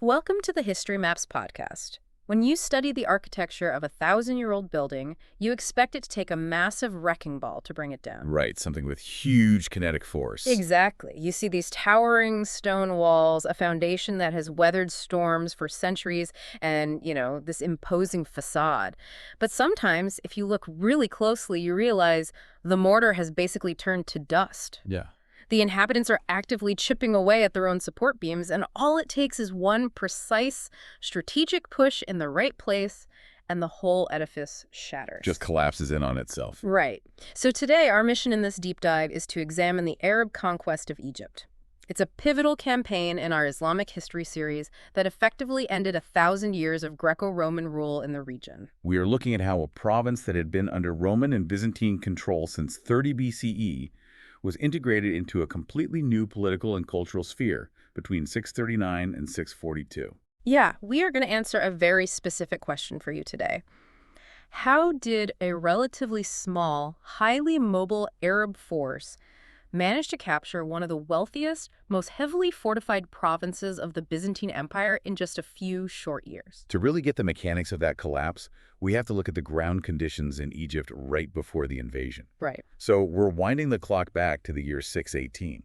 Welcome to the History Maps podcast. When you study the architecture of a 1,000-year-old building, you expect it to take a massive wrecking ball to bring it down. Right, something with huge kinetic force. Exactly. You see these towering stone walls, a foundation that has weathered storms for centuries, and, this imposing facade. But sometimes, if you look really closely, you realize the mortar has basically turned to dust. Yeah. The inhabitants are actively chipping away at their own support beams, and all it takes is one precise, strategic push in the right place, and the whole edifice shatters. Just collapses in on itself. Right. So today, our mission in this deep dive is to examine the Arab conquest of Egypt. It's a pivotal campaign in our Islamic history series that effectively ended 1,000 years of Greco-Roman rule in the region. We are looking at how a province that had been under Roman and Byzantine control since 30 BCE was integrated into a completely new political and cultural sphere between 639 and 642. Yeah, we are going to answer a very specific question for you today. How did a relatively small, highly mobile Arab force manage to capture one of the wealthiest, most heavily fortified provinces of the Byzantine Empire in just a few short years? To really get the mechanics of that collapse, we have to look at the ground conditions in Egypt right before the invasion. Right. So we're winding the clock back to the year 618.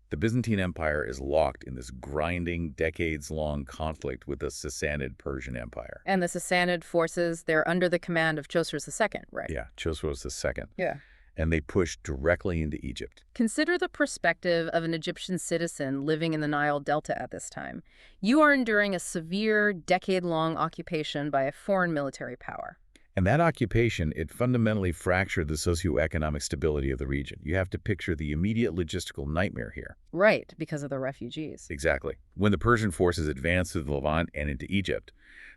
The Byzantine Empire is locked in this grinding, decades-long conflict with the Sassanid Persian Empire. And the Sassanid forces, they're under the command of Chosroes II, right? Yeah, Chosroes II. Yeah. And they pushed directly into Egypt. Consider the perspective of an Egyptian citizen living in the Nile Delta at this time. You are enduring a severe, decade-long occupation by a foreign military power. And that occupation, it fundamentally fractured the socioeconomic stability of the region. You have to picture the immediate logistical nightmare here. Right, because of the refugees. Exactly. When the Persian forces advanced through the Levant and into Egypt,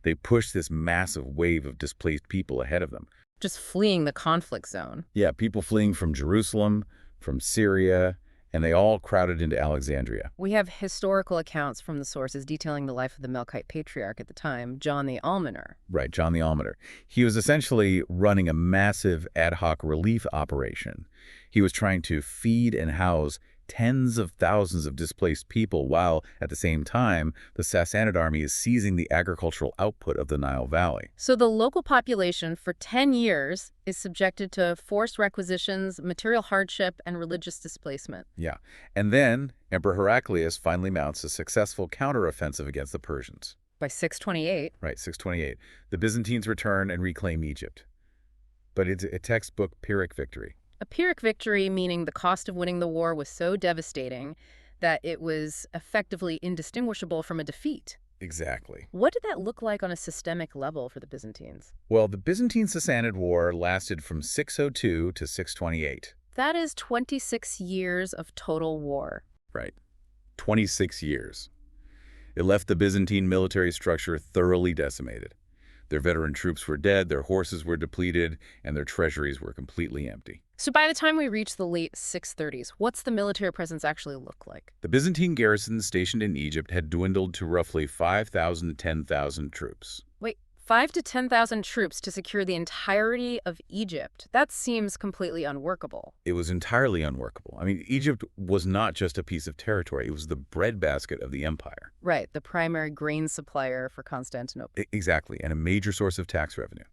they pushed this massive wave of displaced people ahead of them. Just fleeing the conflict zone. Yeah, people fleeing from Jerusalem, from Syria, and they all crowded into Alexandria. We have historical accounts from the sources detailing the life of the Melkite patriarch at the time, John the Almoner. Right, John the Almoner. He was essentially running a massive ad hoc relief operation. He was trying to feed and house tens of thousands of displaced people, while, at the same time, the Sassanid army is seizing the agricultural output of the Nile Valley. So the local population for 10 years is subjected to forced requisitions, material hardship, and religious displacement. Yeah. And then Emperor Heraclius finally mounts a successful counteroffensive against the Persians. By 628. Right, 628. The Byzantines return and reclaim Egypt. But it's a textbook Pyrrhic victory. A Pyrrhic victory meaning the cost of winning the war was so devastating that it was effectively indistinguishable from a defeat. Exactly. What did that look like on a systemic level for the Byzantines? Well, the Byzantine-Sassanid War lasted from 602 to 628. That is 26 years of total war. Right. 26 years. It left the Byzantine military structure thoroughly decimated. Their veteran troops were dead, their horses were depleted, and their treasuries were completely empty. So by the time we reach the late 630s, what's the military presence actually look like? The Byzantine garrisons stationed in Egypt had dwindled to roughly 5,000 to 10,000 troops. Wait, 5,000 to 10,000 troops to secure the entirety of Egypt? That seems completely unworkable. It was entirely unworkable. I mean, Egypt was not just a piece of territory. It was the breadbasket of the empire. Right, the primary grain supplier for Constantinople. Exactly, and a major source of tax revenue.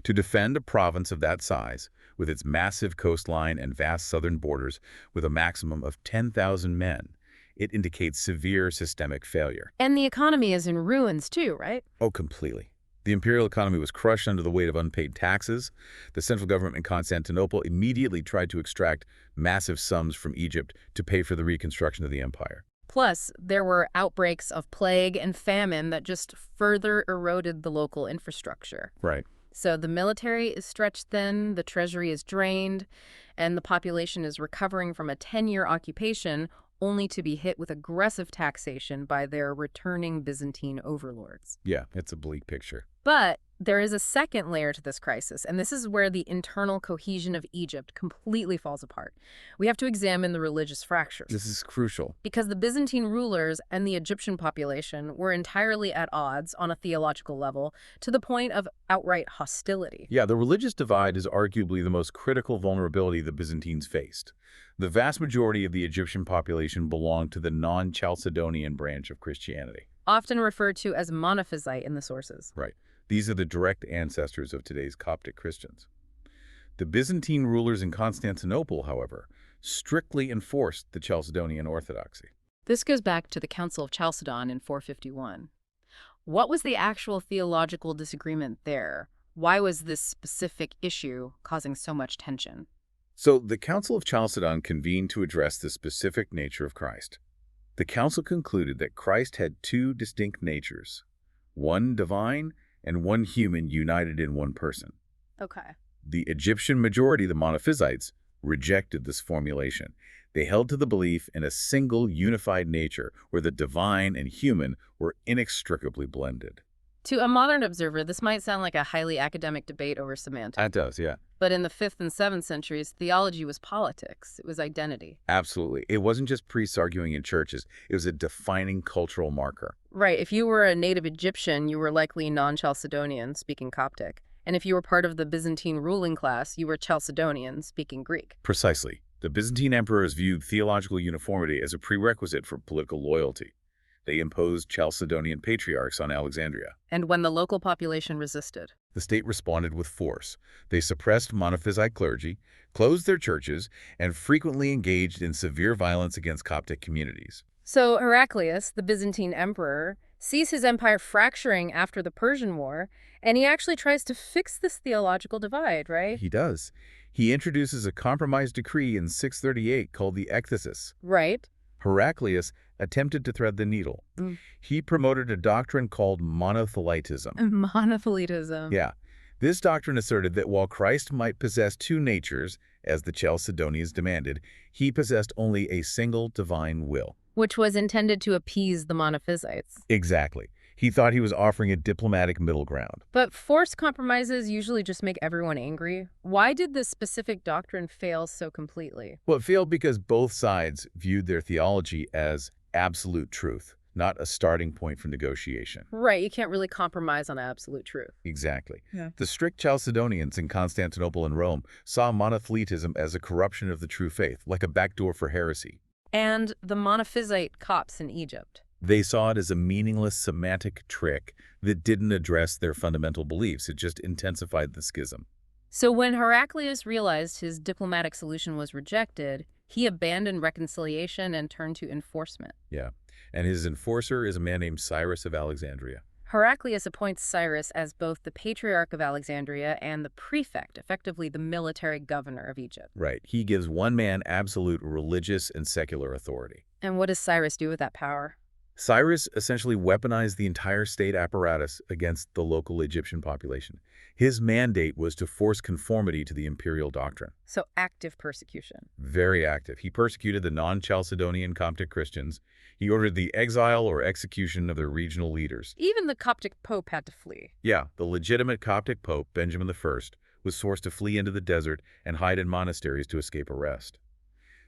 To defend a province of that size, with its massive coastline and vast southern borders with a maximum of 10,000 men, it indicates severe systemic failure. And the economy is in ruins too, right? Oh, completely. The imperial economy was crushed under the weight of unpaid taxes. The central government in Constantinople immediately tried to extract massive sums from Egypt to pay for the reconstruction of the empire. Plus, there were outbreaks of plague and famine that just further eroded the local infrastructure. Right. So the military is stretched thin, the treasury is drained, and the population is recovering from a 10-year occupation only to be hit with aggressive taxation by their returning Byzantine overlords. Yeah, it's a bleak picture. But there is a second layer to this crisis, and this is where the internal cohesion of Egypt completely falls apart. We have to examine the religious fractures. This is crucial. Because the Byzantine rulers and the Egyptian population were entirely at odds on a theological level, to the point of outright hostility. Yeah, the religious divide is arguably the most critical vulnerability the Byzantines faced. The vast majority of the Egyptian population belonged to the non-Chalcedonian branch of Christianity. often referred to as Monophysite in the sources. Right. These are the direct ancestors of today's Coptic Christians. The Byzantine rulers in Constantinople, however, strictly enforced the Chalcedonian orthodoxy. This goes back to the Council of Chalcedon in 451. What was the actual theological disagreement there? Why was this specific issue causing so much tension? So the Council of Chalcedon convened to address the specific nature of Christ. The council concluded that Christ had two distinct natures, one divine and one human united in one person. Okay. The Egyptian majority, the Monophysites, rejected this formulation. They held to the belief in a single unified nature where the divine and human were inextricably blended. To a modern observer, this might sound like a highly academic debate over semantics. That does, yeah. But in the 5th and 7th centuries, theology was politics. It was identity. Absolutely. It wasn't just priests arguing in churches. It was a defining cultural marker. Right. If you were a native Egyptian, you were likely non-Chalcedonian, speaking Coptic. And if you were part of the Byzantine ruling class, you were Chalcedonian, speaking Greek. Precisely. The Byzantine emperors viewed theological uniformity as a prerequisite for political loyalty. They imposed Chalcedonian patriarchs on Alexandria. And when the local population resisted, The state responded with force. They suppressed Monophysite clergy, closed their churches, and frequently engaged in severe violence against Coptic communities. So Heraclius, the Byzantine emperor, sees his empire fracturing after the Persian War, and he actually tries to fix this theological divide, right? He does. He introduces a compromise decree in 638 called the Ecthesis. Right. Heraclius attempted to thread the needle. He promoted a doctrine called monothelitism. Monothelitism. Yeah. This doctrine asserted that while Christ might possess two natures, as the Chalcedonians demanded, he possessed only a single divine will. Which was intended to appease the Monophysites. Exactly. He thought he was offering a diplomatic middle ground. But forced compromises usually just make everyone angry. Why did this specific doctrine fail so completely? Well, it failed because both sides viewed their theology as absolute truth, not a starting point for negotiation. Right, you can't really compromise on absolute truth. Exactly. Yeah. The strict Chalcedonians in Constantinople and Rome saw monothelitism as a corruption of the true faith, like a backdoor for heresy. And the Monophysite Copts in Egypt. They saw it as a meaningless semantic trick that didn't address their fundamental beliefs. It just intensified the schism. So when Heraclius realized his diplomatic solution was rejected, he abandoned reconciliation and turned to enforcement. Yeah. And his enforcer is a man named Cyrus of Alexandria. Heraclius appoints Cyrus as both the Patriarch of Alexandria and the prefect, effectively the military governor of Egypt. Right. He gives one man absolute religious and secular authority. And what does Cyrus do with that power? Cyrus essentially weaponized the entire state apparatus against the local Egyptian population. His mandate was to force conformity to the imperial doctrine. So active persecution. Very active. He persecuted the non-Chalcedonian Coptic Christians. He ordered the exile or execution of their regional leaders. Even the Coptic Pope had to flee. Yeah, the legitimate Coptic Pope, Benjamin I, was forced to flee into the desert and hide in monasteries to escape arrest.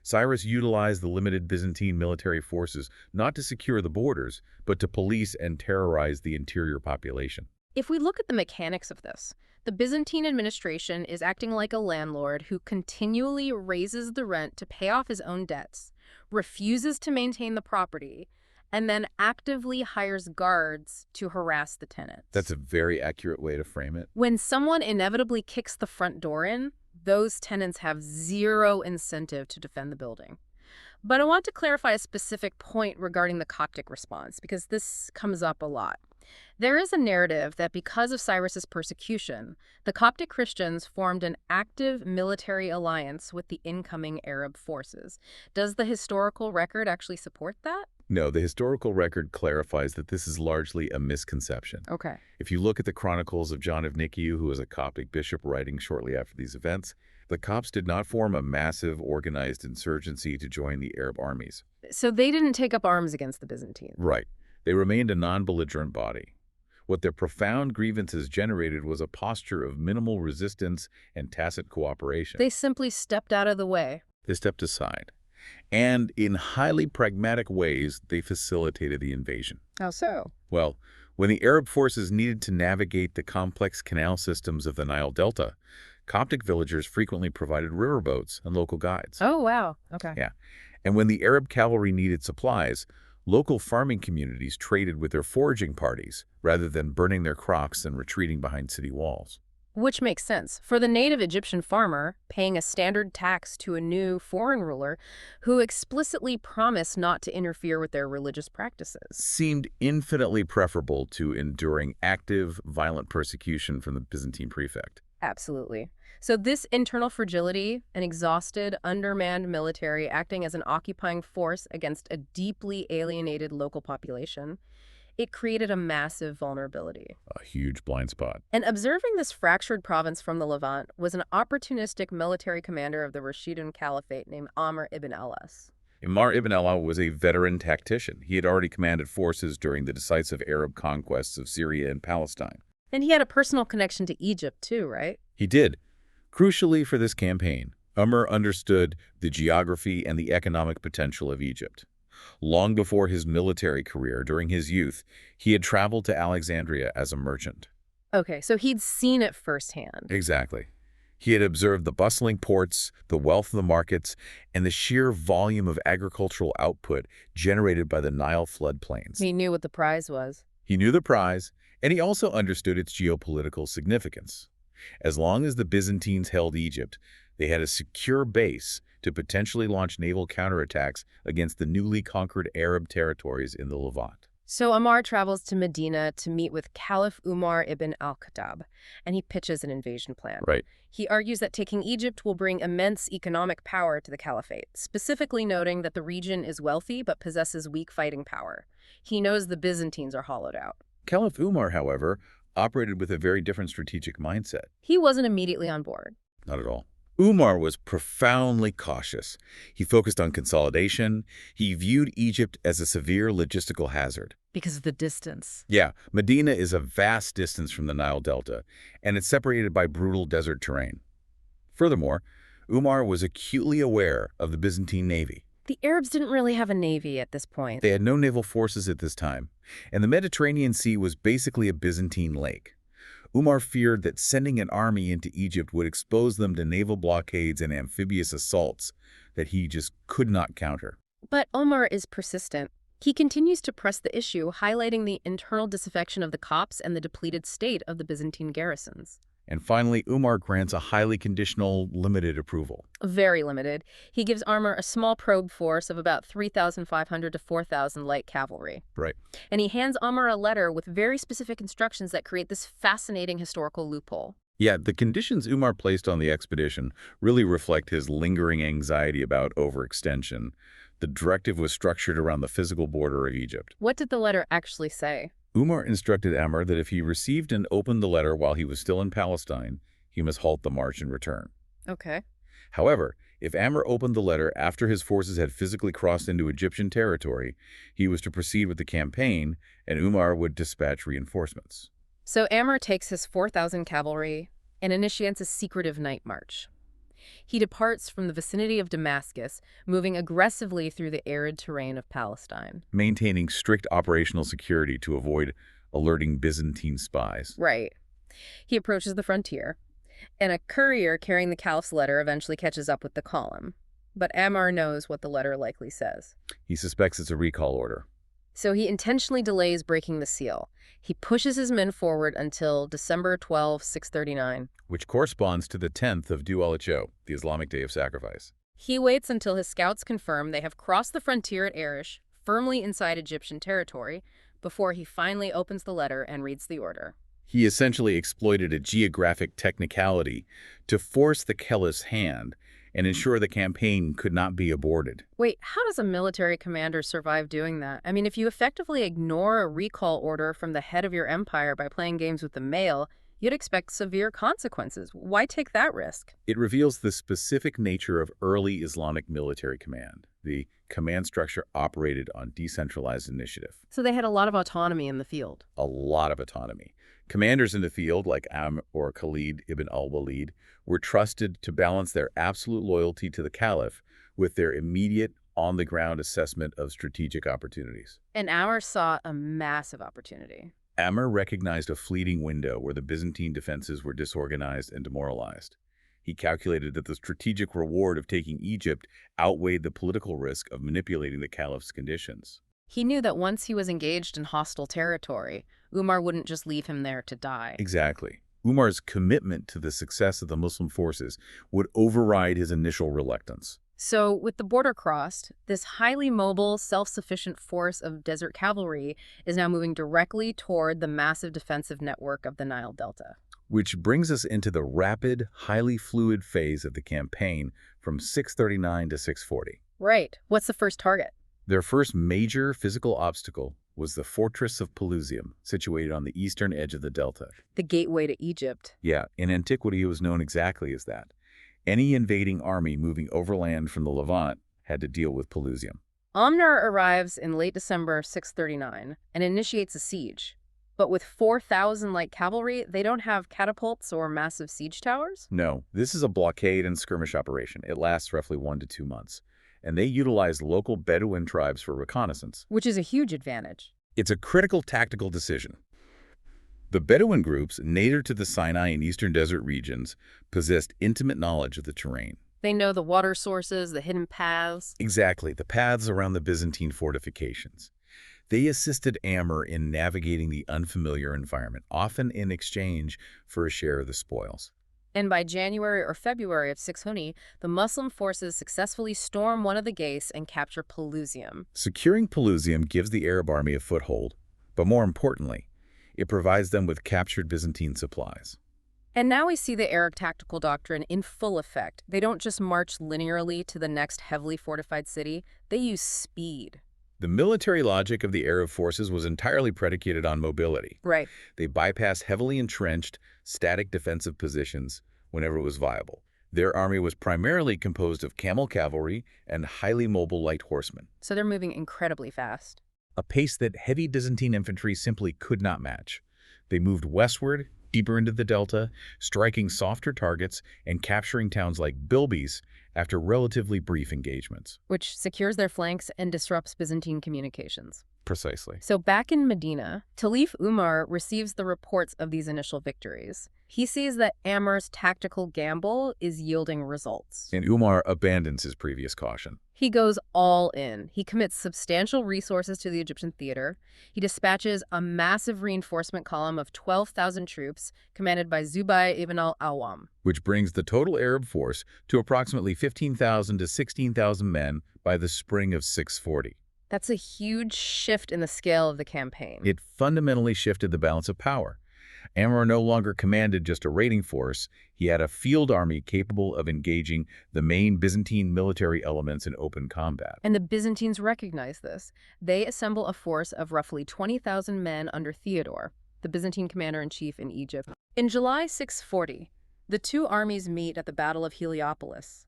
Cyrus utilized the limited Byzantine military forces not to secure the borders, but to police and terrorize the interior population. If we look at the mechanics of this, the Byzantine administration is acting like a landlord who continually raises the rent to pay off his own debts, refuses to maintain the property, and then actively hires guards to harass the tenants. That's a very accurate way to frame it. When someone inevitably kicks the front door in, those tenants have zero incentive to defend the building. But I want to clarify a specific point regarding the Coptic response, because this comes up a lot. There is a narrative that because of Cyrus's persecution, the Coptic Christians formed an active military alliance with the incoming Arab forces. Does the historical record actually support that? No, the historical record clarifies that this is largely a misconception. Okay. If you look at the chronicles of John of Nicaea, who was a Coptic bishop writing shortly after these events, the Copts did not form a massive organized insurgency to join the Arab armies. So they didn't take up arms against the Byzantines. Right. They remained a non-belligerent body. What their profound grievances generated was a posture of minimal resistance and tacit cooperation. They simply stepped out of the way. They stepped aside. And in highly pragmatic ways, they facilitated the invasion. How so? Well, when the Arab forces needed to navigate the complex canal systems of the Nile Delta, Coptic villagers frequently provided riverboats and local guides. Oh, wow. Okay. Yeah. And when the Arab cavalry needed supplies, Local farming communities traded with their foraging parties rather than burning their crops and retreating behind city walls. Which makes sense. For the native Egyptian farmer, paying a standard tax to a new foreign ruler who explicitly promised not to interfere with their religious practices. Seemed infinitely preferable to enduring active, violent persecution from the Byzantine prefect. Absolutely. So this internal fragility, an exhausted, undermanned military acting as an occupying force against a deeply alienated local population, it created a massive vulnerability. A huge blind spot. And observing this fractured province from the Levant was an opportunistic military commander of the Rashidun Caliphate named Amr ibn al-As. Amr ibn al-As was a veteran tactician. He had already commanded forces during the decisive Arab conquests of Syria and Palestine. And he had a personal connection to Egypt too, right? He did. Crucially for this campaign, Amr understood the geography and the economic potential of Egypt. Long before his military career, during his youth, he had traveled to Alexandria as a merchant. Okay, so he'd seen it firsthand. Exactly. He had observed the bustling ports, the wealth of the markets, and the sheer volume of agricultural output generated by the Nile floodplains. He knew what the prize was. He knew the prize, and he also understood its geopolitical significance. As long as the Byzantines held Egypt, they had a secure base to potentially launch naval counterattacks against the newly conquered Arab territories in the Levant. So Amr travels to Medina to meet with Caliph Umar ibn al-Khattab, and he pitches an invasion plan. Right. He argues that taking Egypt will bring immense economic power to the caliphate, specifically noting that the region is wealthy but possesses weak fighting power. He knows the Byzantines are hollowed out. Caliph Umar, however, operated with a very different strategic mindset. He wasn't immediately on board. Not at all. Umar was profoundly cautious. He focused on consolidation. He viewed Egypt as a severe logistical hazard. Because of the distance. Yeah, Medina is a vast distance from the Nile Delta, and it's separated by brutal desert terrain. Furthermore, Umar was acutely aware of the Byzantine navy. The Arabs didn't really have a navy at this point. They had no naval forces at this time, and the Mediterranean Sea was basically a Byzantine lake. Umar feared that sending an army into Egypt would expose them to naval blockades and amphibious assaults that he just could not counter. But Omar is persistent. He continues to press the issue, highlighting the internal disaffection of the Copts and the depleted state of the Byzantine garrisons. And finally, Umar grants a highly conditional, limited approval. Very limited. He gives Amr a small probe force of about 3,500 to 4,000 light cavalry. Right. And he hands Amr a letter with very specific instructions that create this fascinating historical loophole. Yeah, the conditions Umar placed on the expedition really reflect his lingering anxiety about overextension. The directive was structured around the physical border of Egypt. What did the letter actually say? Umar instructed Amr that if he received and opened the letter while he was still in Palestine, he must halt the march and return. Okay. However, if Amr opened the letter after his forces had physically crossed into Egyptian territory, he was to proceed with the campaign, and Umar would dispatch reinforcements. So Amr takes his 4,000 cavalry and initiates a secretive night march. He departs from the vicinity of Damascus, moving aggressively through the arid terrain of Palestine. Maintaining strict operational security to avoid alerting Byzantine spies. Right. He approaches the frontier, and a courier carrying the caliph's letter eventually catches up with the column. But Amr knows what the letter likely says. He suspects it's a recall order. So he intentionally delays breaking the seal. He pushes his men forward until December 12, 639. Which corresponds to the 10th of Dhu al-Hijjah, the Islamic Day of Sacrifice. He waits until his scouts confirm they have crossed the frontier at Arish, firmly inside Egyptian territory, before he finally opens the letter and reads the order. He essentially exploited a geographic technicality to force the caliph's hand and ensure the campaign could not be aborted. Wait, how does a military commander survive doing that? I mean, if you effectively ignore a recall order from the head of your empire by playing games with the mail, you'd expect severe consequences. Why take that risk? It reveals the specific nature of early Islamic military command. The command structure operated on decentralized initiative. So they had a lot of autonomy in the field. A lot of autonomy. Commanders in the field, like Amr or Khalid ibn al-Walid, were trusted to balance their absolute loyalty to the caliph with their immediate, on-the-ground assessment of strategic opportunities. And Amr saw a massive opportunity. Amr recognized a fleeting window where the Byzantine defenses were disorganized and demoralized. He calculated that the strategic reward of taking Egypt outweighed the political risk of manipulating the caliph's conditions. He knew that once he was engaged in hostile territory, Umar wouldn't just leave him there to die. Exactly. Umar's commitment to the success of the Muslim forces would override his initial reluctance. So, with the border crossed, this highly mobile, self-sufficient force of desert cavalry is now moving directly toward the massive defensive network of the Nile Delta. Which brings us into the rapid, highly fluid phase of the campaign from 639 to 640. Right. What's the first target? Their first major physical obstacle was the fortress of Pelusium, situated on the eastern edge of the delta. The gateway to Egypt. Yeah, in antiquity it was known exactly as that. Any invading army moving overland from the Levant had to deal with Pelusium. Amnar arrives in late December 639 and initiates a siege. But with 4,000 light cavalry, they don't have catapults or massive siege towers? No, this is a blockade and skirmish operation. It lasts roughly 1 to 2 months. And they utilize local Bedouin tribes for reconnaissance. Which is a huge advantage. It's a critical tactical decision. The Bedouin groups, native to the Sinai and eastern desert regions, possessed intimate knowledge of the terrain. They know the water sources, the hidden paths. Exactly, the paths around the Byzantine fortifications. They assisted Amr in navigating the unfamiliar environment, often in exchange for a share of the spoils. And by January or February of 600, the Muslim forces successfully storm one of the gates and capture Pelusium. Securing Pelusium gives the Arab army a foothold, but more importantly, it provides them with captured Byzantine supplies. And now we see the Arab tactical doctrine in full effect. They don't just march linearly to the next heavily fortified city, they use speed. The military logic of the Arab forces was entirely predicated on mobility. Right. They bypassed heavily entrenched, static defensive positions whenever it was viable. Their army was primarily composed of camel cavalry and highly mobile light horsemen, So they're moving incredibly fast. a pace that heavy Byzantine infantry simply could not match. They moved westward, deeper into the delta, striking softer targets and capturing towns like Bilbis after relatively brief engagements. Which secures their flanks and disrupts Byzantine communications. Precisely. So back in Medina, Talif Umar receives the reports of these initial victories. He sees that Amr's tactical gamble is yielding results. And Umar abandons his previous caution. He goes all in. He commits substantial resources to the Egyptian theater. He dispatches a massive reinforcement column of 12,000 troops commanded by Zubayr ibn al-Awwam. Which brings the total Arab force to approximately 15,000 to 16,000 men by the spring of 640. That's a huge shift in the scale of the campaign. It fundamentally shifted the balance of power. Amr no longer commanded just a raiding force. He had a field army capable of engaging the main Byzantine military elements in open combat. And the Byzantines recognize this. They assemble a force of roughly 20,000 men under Theodore, the Byzantine commander-in-chief in Egypt. In July 640, the two armies meet at the Battle of Heliopolis.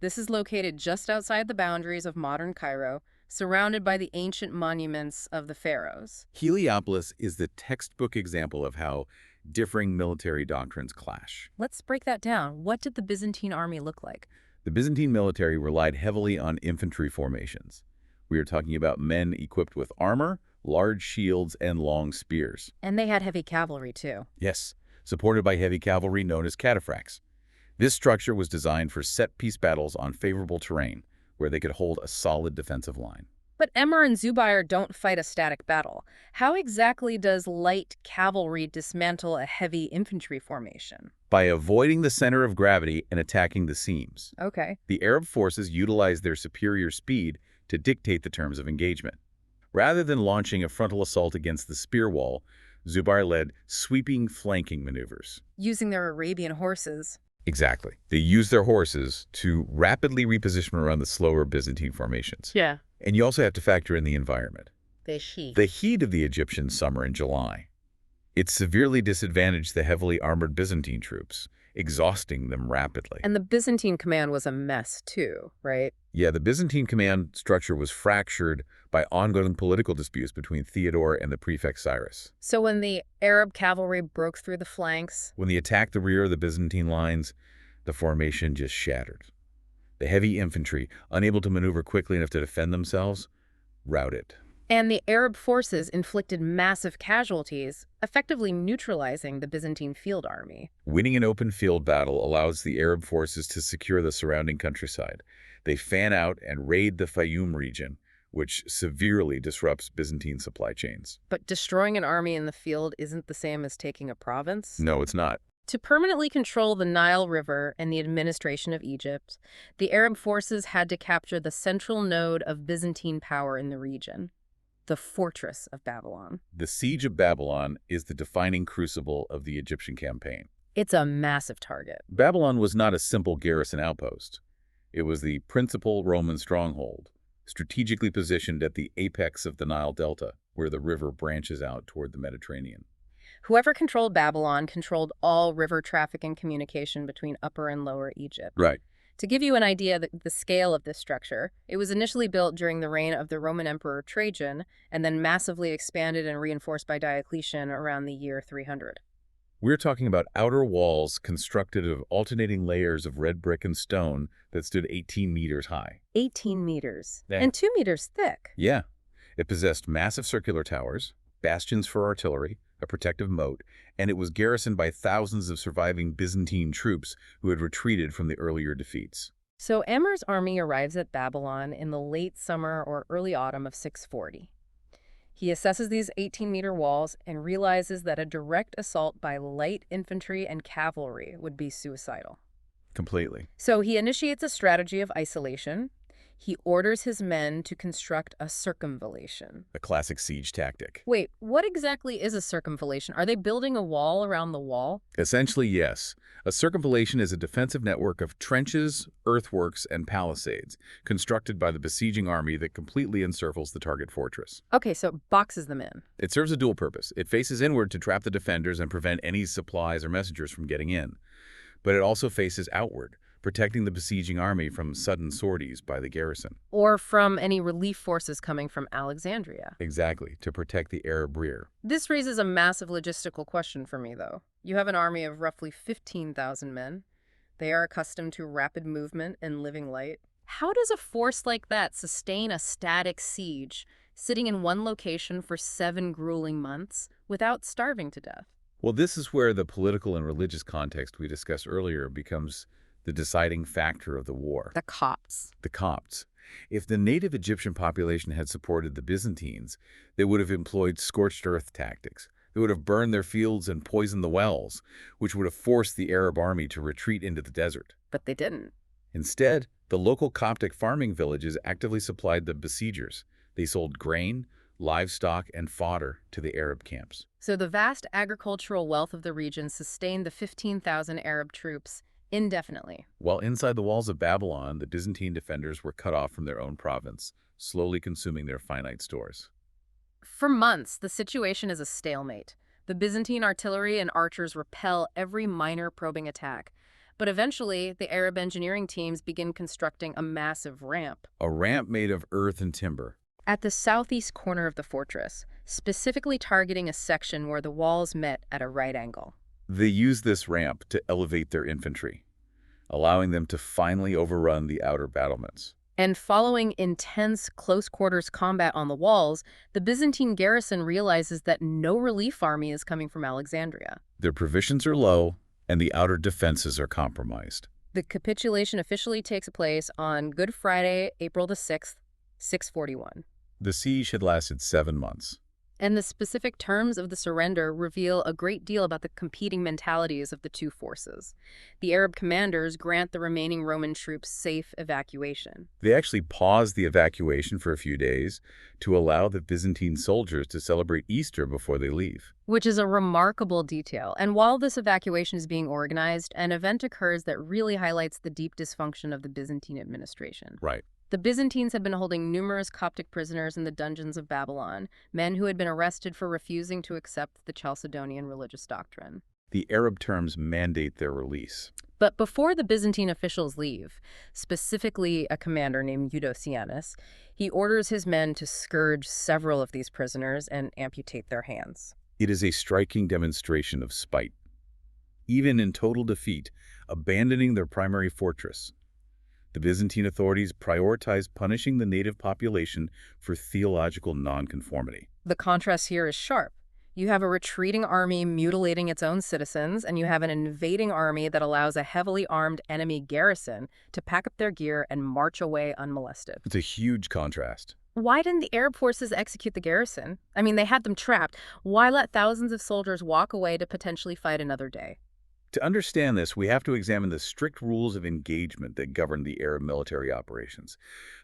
This is located just outside the boundaries of modern Cairo, surrounded by the ancient monuments of the pharaohs. Heliopolis is the textbook example of how differing military doctrines clash. Let's break that down. What did the Byzantine army look like? The Byzantine military relied heavily on infantry formations. We are talking about men equipped with armor, large shields, and long spears. And they had heavy cavalry, too. Yes, supported by heavy cavalry known as cataphracts. This structure was designed for set-piece battles on favorable terrain, where they could hold a solid defensive line. But Amr and Zubayr don't fight a static battle. How exactly does light cavalry dismantle a heavy infantry formation? By avoiding the center of gravity and attacking the seams. Okay. The Arab forces utilized their superior speed to dictate the terms of engagement. Rather than launching a frontal assault against the spear wall, Zubayr led sweeping flanking maneuvers. Using their Arabian horses. Exactly. They used their horses to rapidly reposition around the slower Byzantine formations. Yeah. And you also have to factor in the environment. The heat. The heat of the Egyptian summer in July. It severely disadvantaged the heavily armored Byzantine troops, exhausting them rapidly. And the Byzantine command was a mess, too, right? Yeah, the Byzantine command structure was fractured by ongoing political disputes between Theodore and the prefect Cyrus. So when the Arab cavalry broke through the flanks, When they attacked the rear of the Byzantine lines, the formation just shattered. The heavy infantry, unable to maneuver quickly enough to defend themselves, routed. and the Arab forces inflicted massive casualties, effectively neutralizing the Byzantine field army. Winning an open field battle allows the Arab forces to secure the surrounding countryside. They fan out and raid the Fayoum region, which severely disrupts Byzantine supply chains. But destroying an army in the field isn't the same as taking a province. No, it's not. To permanently control the Nile River and the administration of Egypt, the Arab forces had to capture the central node of Byzantine power in the region, the fortress of Babylon. The siege of Babylon is the defining crucible of the Egyptian campaign. It's a massive target. Babylon was not a simple garrison outpost. It was the principal Roman stronghold, strategically positioned at the apex of the Nile Delta, where the river branches out toward the Mediterranean. Whoever controlled Babylon controlled all river traffic and communication between Upper and Lower Egypt. Right. To give you an idea of the scale of this structure, it was initially built during the reign of the Roman Emperor Trajan and then massively expanded and reinforced by Diocletian around the year 300. We're talking about outer walls constructed of alternating layers of red brick and stone that stood 18 meters high. 18 meters. Yeah. And 2 meters thick. Yeah. It possessed massive circular towers, bastions for artillery, a protective moat, and it was garrisoned by thousands of surviving Byzantine troops who had retreated from the earlier defeats. So Amr's army arrives at Babylon in the late summer or early autumn of 640. He assesses these 18-meter walls and realizes that a direct assault by light infantry and cavalry would be suicidal. Completely. So he initiates a strategy of isolation. He orders his men to construct a circumvallation. A classic siege tactic. Wait, what exactly is a circumvallation? Are they building a wall around the wall? Essentially, yes. A circumvallation is a defensive network of trenches, earthworks, and palisades constructed by the besieging army that completely encircles the target fortress. Okay, so it boxes them in. It serves a dual purpose. It faces inward to trap the defenders and prevent any supplies or messengers from getting in. But it also faces outward, protecting the besieging army from sudden sorties by the garrison. Or from any relief forces coming from Alexandria. Exactly, to protect the Arab rear. This raises a massive logistical question for me, though. You have an army of roughly 15,000 men. They are accustomed to rapid movement and living light. How does a force like that sustain a static siege, sitting in one location for 7 grueling months, without starving to death? Well, this is where the political and religious context we discussed earlier becomes the deciding factor of the war. The Copts. The Copts. If the native Egyptian population had supported the Byzantines, they would have employed scorched earth tactics. They would have burned their fields and poisoned the wells, which would have forced the Arab army to retreat into the desert. But they didn't. Instead, the local Coptic farming villages actively supplied the besiegers. They sold grain, livestock, and fodder to the Arab camps. So the vast agricultural wealth of the region sustained the 15,000 Arab troops indefinitely. While inside the walls of Babylon, the Byzantine defenders were cut off from their own province, slowly consuming their finite stores. For months, the situation is a stalemate. The Byzantine artillery and archers repel every minor probing attack. But eventually, the Arab engineering teams begin constructing a massive ramp. A ramp made of earth and timber. At the southeast corner of the fortress, specifically targeting a section where the walls met at a right angle. They used this ramp to elevate their infantry, allowing them to finally overrun the outer battlements. And following intense close-quarters combat on the walls, the Byzantine garrison realizes that no relief army is coming from Alexandria. Their provisions are low, and the outer defenses are compromised. The capitulation officially takes place on Good Friday, April the 6th, 641. The siege had lasted 7 months. And the specific terms of the surrender reveal a great deal about the competing mentalities of the two forces. The Arab commanders grant the remaining Roman troops safe evacuation. They actually paused the evacuation for a few days to allow the Byzantine soldiers to celebrate Easter before they leave. Which is a remarkable detail. And while this evacuation is being organized, an event occurs that really highlights the deep dysfunction of the Byzantine administration. Right. The Byzantines had been holding numerous Coptic prisoners in the dungeons of Babylon, men who had been arrested for refusing to accept the Chalcedonian religious doctrine. The Arab terms mandate their release. But before the Byzantine officials leave, specifically a commander named Eudocianus, he orders his men to scourge several of these prisoners and amputate their hands. It is a striking demonstration of spite. Even in total defeat, abandoning their primary fortress, the Byzantine authorities prioritized punishing the native population for theological nonconformity. The contrast here is sharp. You have a retreating army mutilating its own citizens, and you have an invading army that allows a heavily armed enemy garrison to pack up their gear and march away unmolested. It's a huge contrast. Why didn't the Arab forces execute the garrison? I mean, they had them trapped. Why let thousands of soldiers walk away to potentially fight another day? To understand this, we have to examine the strict rules of engagement that govern the Arab military operations.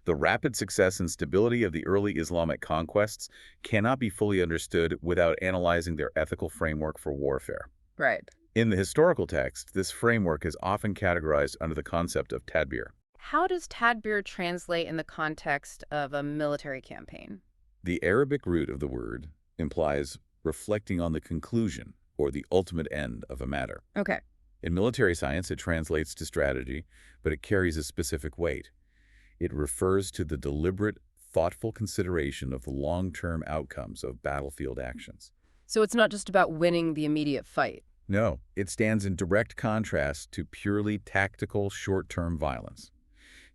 The rapid success and stability of the early Islamic conquests cannot be fully understood without analyzing their ethical framework for warfare. Right. In the historical text, this framework is often categorized under the concept of tadbir. How does Tadbir translate in the context of a military campaign? The Arabic root of the word implies reflecting on the conclusion or the ultimate end of a matter. Okay. In military science, it translates to strategy, but it carries a specific weight. It refers to the deliberate, thoughtful consideration of the long-term outcomes of battlefield actions. So it's not just about winning the immediate fight. No, it stands in direct contrast to purely tactical, short-term violence.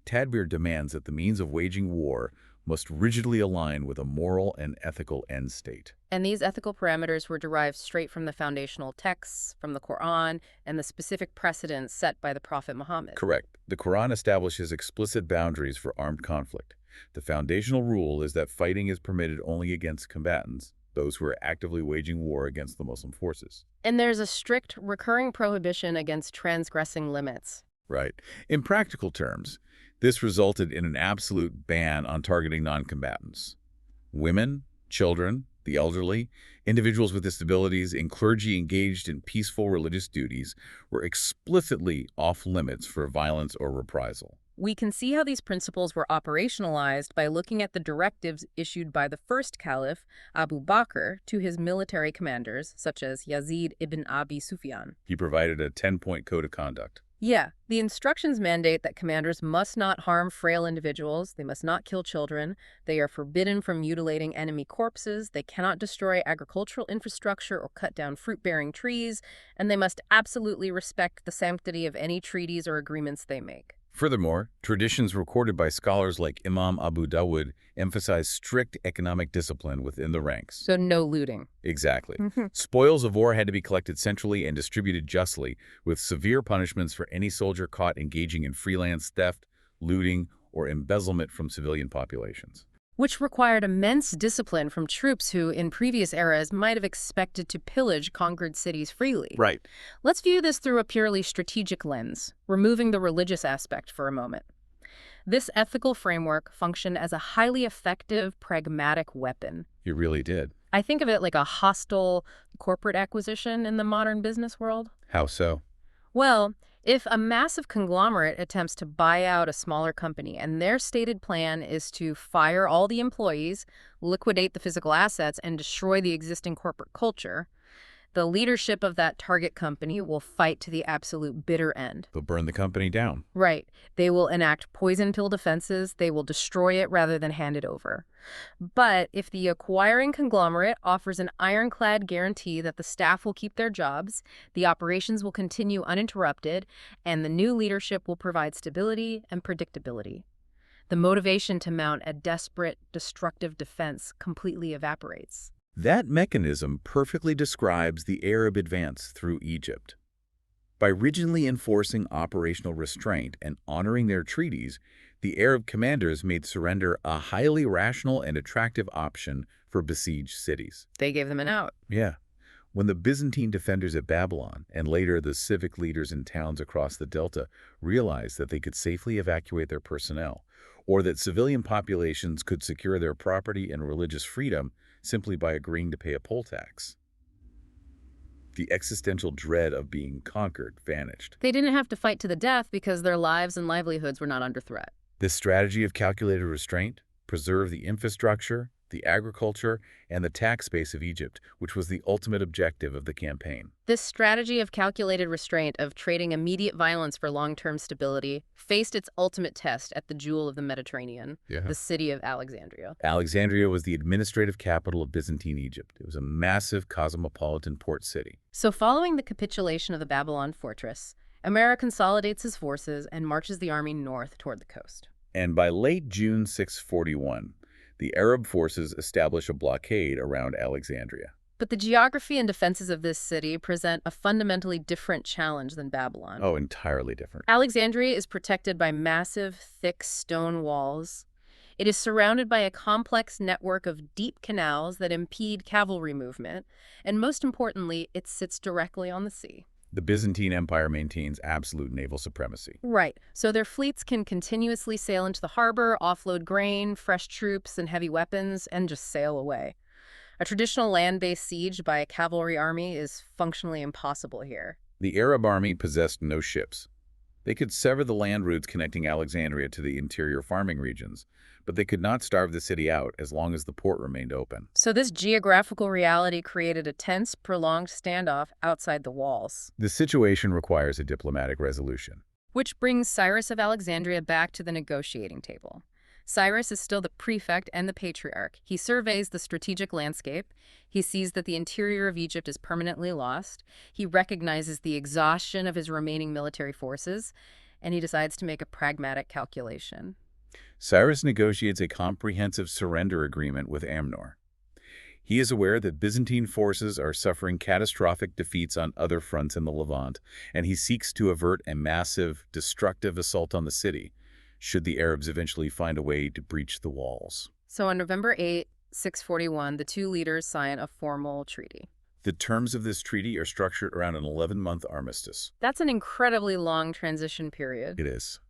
Tadbir demands that the means of waging war must rigidly align with a moral and ethical end state. And these ethical parameters were derived straight from the foundational texts, from the Quran, and the specific precedents set by the Prophet Muhammad. Correct. The Quran establishes explicit boundaries for armed conflict. The foundational rule is that fighting is permitted only against combatants, those who are actively waging war against the Muslim forces. And there's a strict, recurring prohibition against transgressing limits. Right. In practical terms, this resulted in an absolute ban on targeting non-combatants. Women, children, the elderly, individuals with disabilities, and clergy engaged in peaceful religious duties were explicitly off-limits for violence or reprisal. We can see how these principles were operationalized by looking at the directives issued by the first caliph, Abu Bakr, to his military commanders, such as Yazid ibn Abi Sufyan. He provided a 10-point code of conduct. Yeah, the instructions mandate that commanders must not harm frail individuals, they must not kill children, they are forbidden from mutilating enemy corpses, they cannot destroy agricultural infrastructure or cut down fruit-bearing trees, and they must absolutely respect the sanctity of any treaties or agreements they make. Furthermore, traditions recorded by scholars like Imam Abu Dawud emphasize strict economic discipline within the ranks. So no looting. Exactly. Spoils of war had to be collected centrally and distributed justly, with severe punishments for any soldier caught engaging in freelance theft, looting, or embezzlement from civilian populations. Which required immense discipline from troops who, in previous eras, might have expected to pillage conquered cities freely. Right. Let's view this through a purely strategic lens, removing the religious aspect for a moment. This ethical framework functioned as a highly effective, pragmatic weapon. It really did. I think of it like a hostile corporate acquisition in the modern business world. How so? Well, if a massive conglomerate attempts to buy out a smaller company and their stated plan is to fire all the employees, liquidate the physical assets, and destroy the existing corporate culture, the leadership of that target company will fight to the absolute bitter end. They'll burn the company down. Right. They will enact poison pill defenses. They will destroy it rather than hand it over. But if the acquiring conglomerate offers an ironclad guarantee that the staff will keep their jobs, the operations will continue uninterrupted, and the new leadership will provide stability and predictability, the motivation to mount a desperate, destructive defense completely evaporates. That mechanism perfectly describes the Arab advance through Egypt. By rigidly enforcing operational restraint and honoring their treaties, the Arab commanders made surrender a highly rational and attractive option for besieged cities. They gave them an out. Yeah. When the Byzantine defenders at Babylon, and later the civic leaders in towns across the Delta, realized that they could safely evacuate their personnel, or that civilian populations could secure their property and religious freedom simply by agreeing to pay a poll tax, the existential dread of being conquered vanished. They didn't have to fight to the death because their lives and livelihoods were not under threat. This strategy of calculated restraint preserved the infrastructure, the agriculture, and the tax base of Egypt, which was the ultimate objective of the campaign. This strategy of calculated restraint, of trading immediate violence for long-term stability, faced its ultimate test at the jewel of the Mediterranean, the city of Alexandria. Alexandria was the administrative capital of Byzantine Egypt. It was a massive cosmopolitan port city. So following the capitulation of the Babylon Fortress, America consolidates his forces and marches the army north toward the coast. And by late June 641, the Arab forces establish a blockade around Alexandria. But the geography and defenses of this city present a fundamentally different challenge than Babylon. Oh, entirely different. Alexandria is protected by massive, thick stone walls. It is surrounded by a complex network of deep canals that impede cavalry movement, and most importantly, it sits directly on the sea. The Byzantine Empire maintains absolute naval supremacy. Right, so their fleets can continuously sail into the harbor, offload grain, fresh troops, and heavy weapons, and just sail away. A traditional land-based siege by a cavalry army is functionally impossible here. The Arab army possessed no ships. They could sever the land routes connecting Alexandria to the interior farming regions, but they could not starve the city out as long as the port remained open. So this geographical reality created a tense, prolonged standoff outside the walls. The situation requires a diplomatic resolution. Which brings Cyrus of Alexandria back to the negotiating table. Cyrus is still the prefect and the patriarch. He surveys the strategic landscape. He sees that the interior of Egypt is permanently lost. He recognizes the exhaustion of his remaining military forces, and he decides to make a pragmatic calculation. Cyrus negotiates a comprehensive surrender agreement with Amnor. He is aware that Byzantine forces are suffering catastrophic defeats on other fronts in the Levant, and he seeks to avert a massive, destructive assault on the city, should the Arabs eventually find a way to breach the walls. So on November 8, 641, the two leaders sign a formal treaty. The terms of this treaty are structured around an 11-month armistice. That's an incredibly long transition period. It is.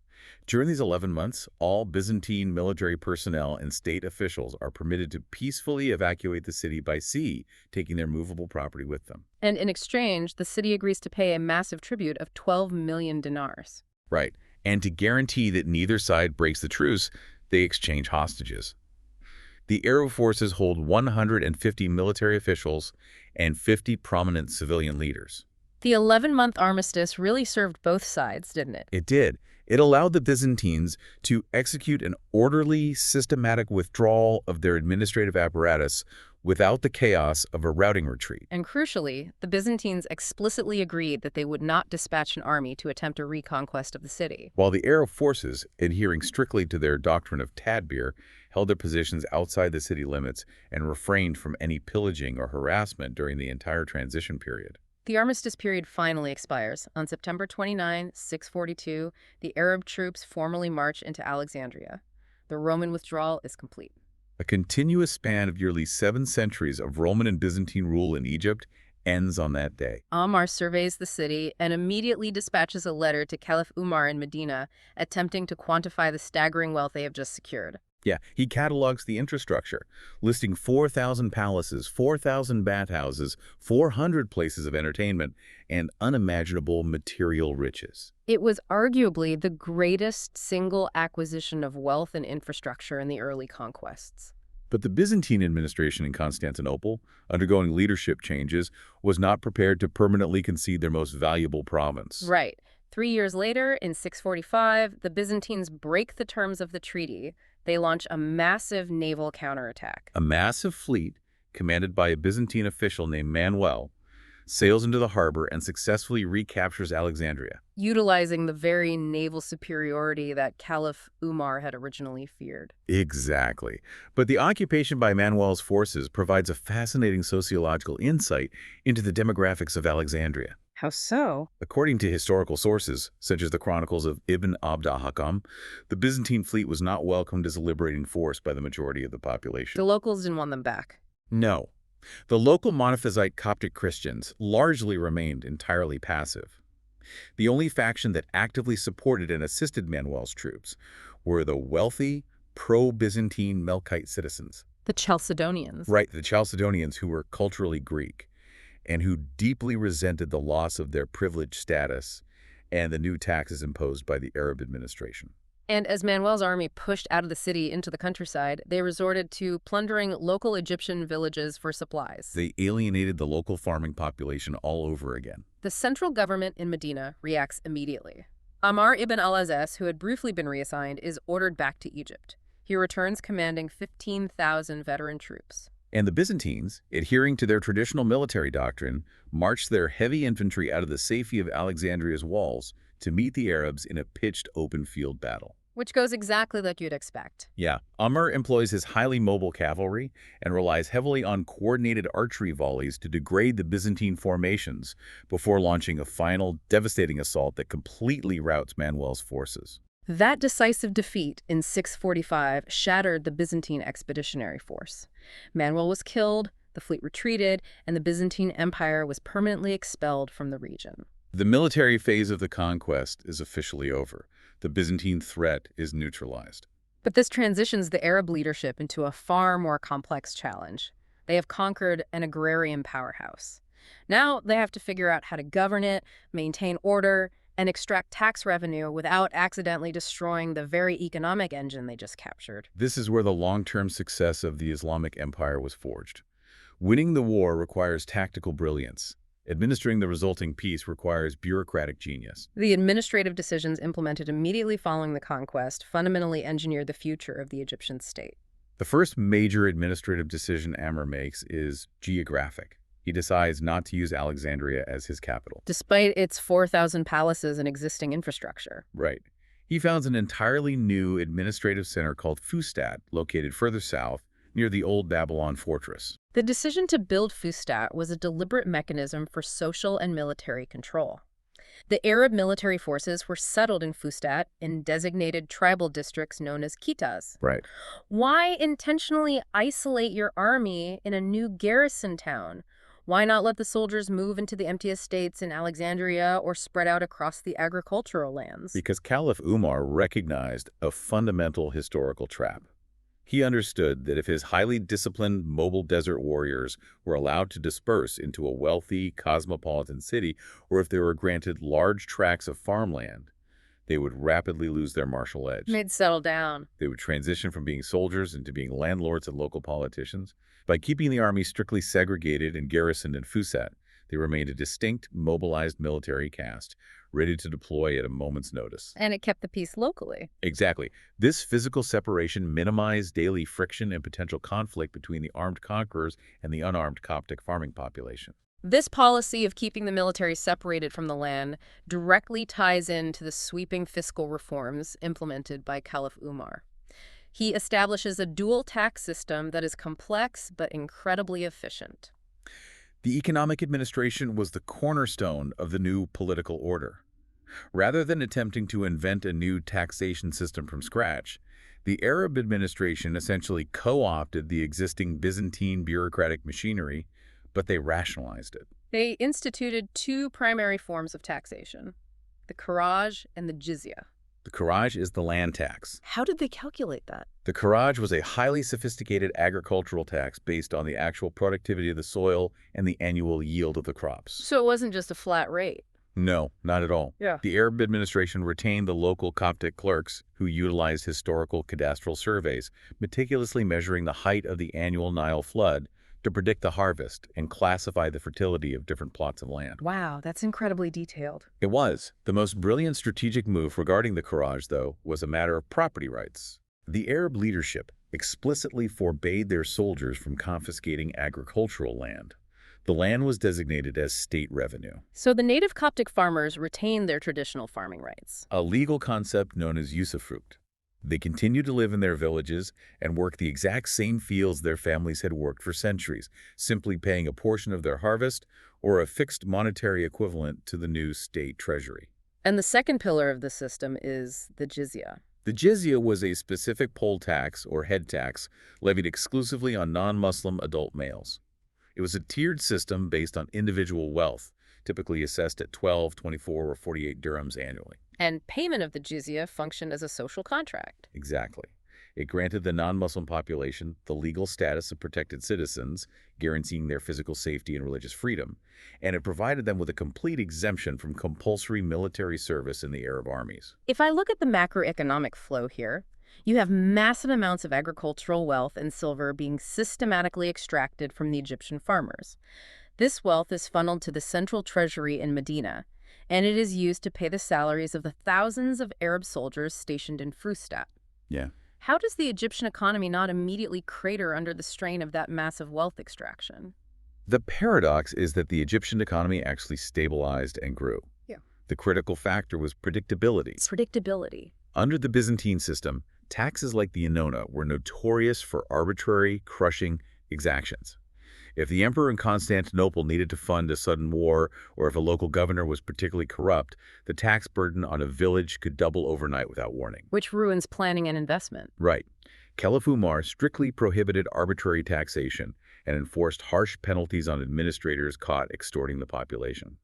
During these 11 months, all Byzantine military personnel and state officials are permitted to peacefully evacuate the city by sea, taking their movable property with them. And in exchange, the city agrees to pay a massive tribute of 12 million dinars. Right. And to guarantee that neither side breaks the truce, they exchange hostages. The Arab forces hold 150 military officials and 50 prominent civilian leaders. The 11-month armistice really served both sides, didn't it? It did. It allowed the Byzantines to execute an orderly, systematic withdrawal of their administrative apparatus without the chaos of a routing retreat. And crucially, the Byzantines explicitly agreed that they would not dispatch an army to attempt a reconquest of the city. While the Arab forces, adhering strictly to their doctrine of tadbir, held their positions outside the city limits and refrained from any pillaging or harassment during the entire transition period. The armistice period finally expires. On September 29, 642, the Arab troops formally march into Alexandria. The Roman withdrawal is complete. A continuous span of nearly 7 centuries of Roman and Byzantine rule in Egypt ends on that day. Ammar surveys the city and immediately dispatches a letter to Caliph Umar in Medina, attempting to quantify the staggering wealth they have just secured. Yeah, he catalogs the infrastructure, listing 4,000 palaces, 4,000 bathhouses, 400 places of entertainment, and unimaginable material riches. It was arguably the greatest single acquisition of wealth and infrastructure in the early conquests. But the Byzantine administration in Constantinople, undergoing leadership changes, was not prepared to permanently concede their most valuable province. Right. 3 years later, in 645, the Byzantines break the terms of the treaty. They launch a massive naval counterattack. A massive fleet, commanded by a Byzantine official named Manuel, sails into the harbor and successfully recaptures Alexandria. Utilizing the very naval superiority that Caliph Umar had originally feared. Exactly. But the occupation by Manuel's forces provides a fascinating sociological insight into the demographics of Alexandria. How so? According to historical sources, such as the Chronicles of Ibn Abd al-Hakam, the Byzantine fleet was not welcomed as a liberating force by the majority of the population. The locals didn't want them back. No. The local Monophysite Coptic Christians largely remained entirely passive. The only faction that actively supported and assisted Manuel's troops were the wealthy, pro-Byzantine Melkite citizens. The Chalcedonians. Right, the Chalcedonians, who were culturally Greek, and who deeply resented the loss of their privileged status and the new taxes imposed by the Arab administration. And as Manuel's army pushed out of the city into the countryside, they resorted to plundering local Egyptian villages for supplies. They alienated the local farming population all over again. The central government in Medina reacts immediately. Ammar ibn al-Aziz, who had briefly been reassigned, is ordered back to Egypt. He returns commanding 15,000 veteran troops. And the Byzantines, adhering to their traditional military doctrine, marched their heavy infantry out of the safety of Alexandria's walls to meet the Arabs in a pitched open field battle. Which goes exactly like you'd expect. Yeah, Ammar employs his highly mobile cavalry and relies heavily on coordinated archery volleys to degrade the Byzantine formations before launching a final, devastating assault that completely routs Manuel's forces. That decisive defeat in 645 shattered the Byzantine expeditionary force. Manuel was killed, the fleet retreated, and the Byzantine Empire was permanently expelled from the region. The military phase of the conquest is officially over. The Byzantine threat is neutralized. But this transitions the Arab leadership into a far more complex challenge. They have conquered an agrarian powerhouse. Now they have to figure out how to govern it, maintain order, and extract tax revenue without accidentally destroying the very economic engine they just captured. This is where the long-term success of the Islamic Empire was forged. Winning the war requires tactical brilliance. Administering the resulting peace requires bureaucratic genius. The administrative decisions implemented immediately following the conquest fundamentally engineered the future of the Egyptian state. The first major administrative decision Amr makes is geographic. He decides not to use Alexandria as his capital. Despite its 4,000 palaces and existing infrastructure. Right. He founds an entirely new administrative center called Fustat, located further south, near the old Babylon Fortress. The decision to build Fustat was a deliberate mechanism for social and military control. The Arab military forces were settled in Fustat in designated tribal districts known as Qitas. Right. Why intentionally isolate your army in a new garrison town? Why not let the soldiers move into the empty estates in Alexandria or spread out across the agricultural lands? Because Caliph Umar recognized a fundamental historical trap. He understood that if his highly disciplined, mobile desert warriors were allowed to disperse into a wealthy, cosmopolitan city, or if they were granted large tracts of farmland, they would rapidly lose their martial edge. They'd settle down. They would transition from being soldiers into being landlords and local politicians. By keeping the army strictly segregated and garrisoned in Fustat, they remained a distinct, mobilized military caste, ready to deploy at a moment's notice. And it kept the peace locally. Exactly. This physical separation minimized daily friction and potential conflict between the armed conquerors and the unarmed Coptic farming population. This policy of keeping the military separated from the land directly ties into the sweeping fiscal reforms implemented by Caliph Umar. He establishes a dual tax system that is complex but incredibly efficient. The economic administration was the cornerstone of the new political order. Rather than attempting to invent a new taxation system from scratch, the Arab administration essentially co-opted the existing Byzantine bureaucratic machinery, but they rationalized it. They instituted two primary forms of taxation, the kharaj and the jizya. The kharaj is the land tax. How did they calculate that? The kharaj was a highly sophisticated agricultural tax based on the actual productivity of the soil and the annual yield of the crops. So it wasn't just a flat rate. No, not at all. Yeah. The Arab administration retained the local Coptic clerks who utilized historical cadastral surveys, meticulously measuring the height of the annual Nile flood to predict the harvest and classify the fertility of different plots of land. Wow, that's incredibly detailed. It was. The most brilliant strategic move regarding the kharaj, though, was a matter of property rights. The Arab leadership explicitly forbade their soldiers from confiscating agricultural land. The land was designated as state revenue, So the native Coptic farmers retained their traditional farming rights. a legal concept known as usufruct. They continued to live in their villages and work the exact same fields their families had worked for centuries, simply paying a portion of their harvest or a fixed monetary equivalent to the new state treasury. And the second pillar of the system is the jizya. The jizya was a specific poll tax or head tax levied exclusively on non-Muslim adult males. It was a tiered system based on individual wealth, typically assessed at 12, 24, or 48 dirhams annually. And payment of the jizya functioned as a social contract. Exactly. It granted the non-Muslim population the legal status of protected citizens, guaranteeing their physical safety and religious freedom, and it provided them with a complete exemption from compulsory military service in the Arab armies. If I look at the macroeconomic flow here, you have massive amounts of agricultural wealth and silver being systematically extracted from the Egyptian farmers. This wealth is funneled to the central treasury in Medina, and it is used to pay the salaries of the thousands of Arab soldiers stationed in Fustat. Yeah. How does the Egyptian economy not immediately crater under the strain of that massive wealth extraction? The paradox is that the Egyptian economy actually stabilized and grew. Yeah. The critical factor was predictability. It's predictability. Under the Byzantine system, taxes like the annona were notorious for arbitrary, crushing exactions. If the emperor in Constantinople needed to fund a sudden war, or if a local governor was particularly corrupt, the tax burden on a village could double overnight without warning. Which ruins planning and investment. Right. Caliph Umar strictly prohibited arbitrary taxation and enforced harsh penalties on administrators caught extorting the population.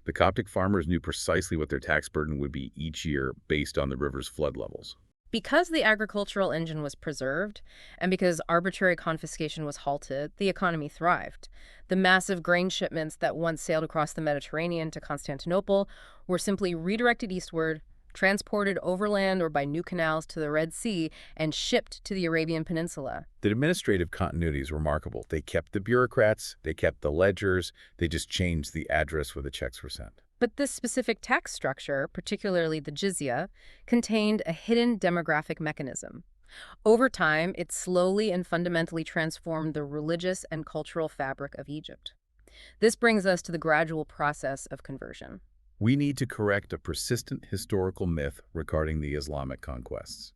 The Coptic farmers knew precisely what their tax burden would be each year based on the river's flood levels. Because the agricultural engine was preserved, and because arbitrary confiscation was halted, the economy thrived. The massive grain shipments that once sailed across the Mediterranean to Constantinople were simply redirected eastward, transported overland or by new canals to the Red Sea, and shipped to the Arabian Peninsula. The administrative continuity is remarkable. They kept the bureaucrats, they kept the ledgers, they just changed the address where the checks were sent. But this specific tax structure, particularly the jizya, contained a hidden demographic mechanism. Over time, it slowly and fundamentally transformed the religious and cultural fabric of Egypt. This brings us to the gradual process of conversion. We need to correct a persistent historical myth regarding the Islamic conquests.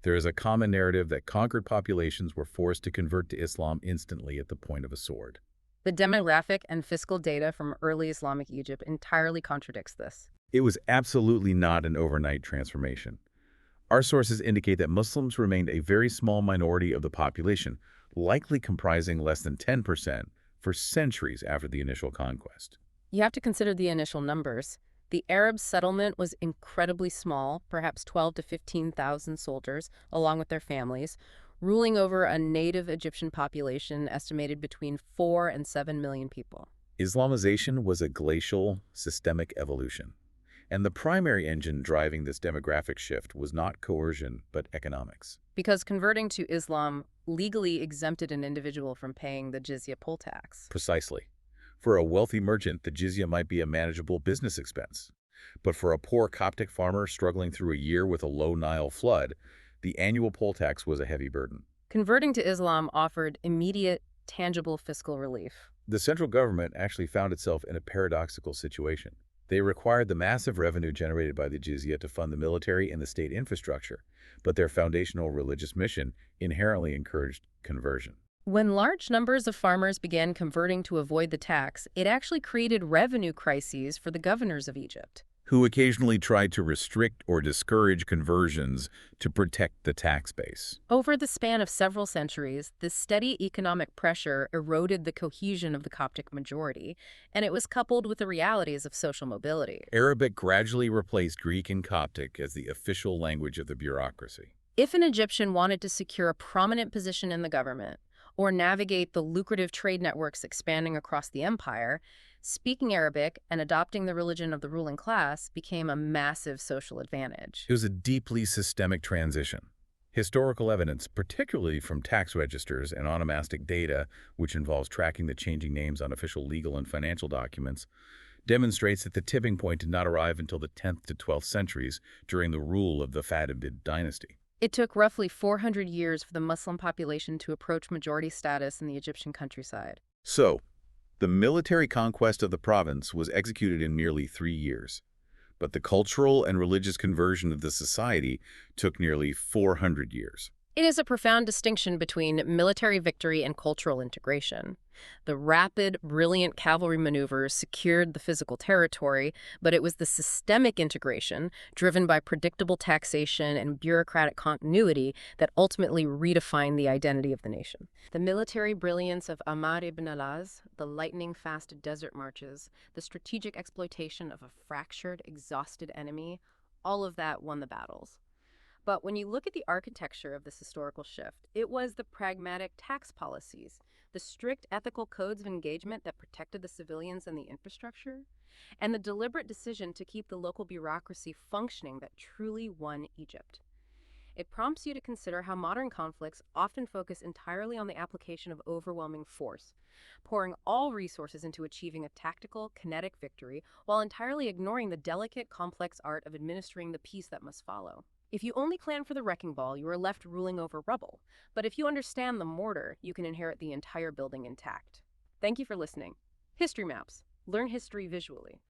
There is a common narrative that conquered populations were forced to convert to Islam instantly at the point of a sword. The demographic and fiscal data from early Islamic Egypt entirely contradicts this. It was absolutely not an overnight transformation. Our sources indicate that Muslims remained a very small minority of the population, likely comprising less than 10% for centuries after the initial conquest. You have to consider the initial numbers. The Arab settlement was incredibly small, perhaps 12 to 15,000 soldiers, along with their families, ruling over a native Egyptian population estimated between 4 and 7 million people. Islamization was a glacial, systemic evolution. And the primary engine driving this demographic shift was not coercion, but economics. Because converting to Islam legally exempted an individual from paying the jizya poll tax. Precisely. For a wealthy merchant, the jizya might be a manageable business expense. But for a poor Coptic farmer struggling through a year with a low Nile flood, the annual poll tax was a heavy burden. Converting to Islam offered immediate, tangible fiscal relief. The central government actually found itself in a paradoxical situation. They required the massive revenue generated by the jizya to fund the military and the state infrastructure, but their foundational religious mission inherently encouraged conversion. When large numbers of farmers began converting to avoid the tax, it actually created revenue crises for the governors of Egypt, who occasionally tried to restrict or discourage conversions to protect the tax base. Over the span of several centuries, this steady economic pressure eroded the cohesion of the Coptic majority, and it was coupled with the realities of social mobility. Arabic gradually replaced Greek and Coptic as the official language of the bureaucracy. If an Egyptian wanted to secure a prominent position in the government, or navigate the lucrative trade networks expanding across the empire, speaking Arabic and adopting the religion of the ruling class became a massive social advantage. It was a deeply systemic transition. Historical evidence, particularly from tax registers and onomastic data, which involves tracking the changing names on official legal and financial documents, demonstrates that the tipping point did not arrive until the 10th to 12th centuries during the rule of the Fatimid dynasty. It took roughly 400 years for the Muslim population to approach majority status in the Egyptian countryside. So, the military conquest of the province was executed in nearly 3 years, but the cultural and religious conversion of the society took nearly 400 years. It is a profound distinction between military victory and cultural integration. The rapid, brilliant cavalry maneuvers secured the physical territory, but it was the systemic integration, driven by predictable taxation and bureaucratic continuity, that ultimately redefined the identity of the nation. The military brilliance of Ahmad ibn al-Az, the lightning-fast desert marches, the strategic exploitation of a fractured, exhausted enemy, all of that won the battles. But when you look at the architecture of this historical shift, it was the pragmatic tax policies, the strict ethical codes of engagement that protected the civilians and the infrastructure, and the deliberate decision to keep the local bureaucracy functioning that truly won Egypt. It prompts you to consider how modern conflicts often focus entirely on the application of overwhelming force, pouring all resources into achieving a tactical, kinetic victory while entirely ignoring the delicate, complex art of administering the peace that must follow. If you only plan for the wrecking ball, you are left ruling over rubble. But if you understand the mortar, you can inherit the entire building intact. Thank you for listening. History Maps. Learn history visually.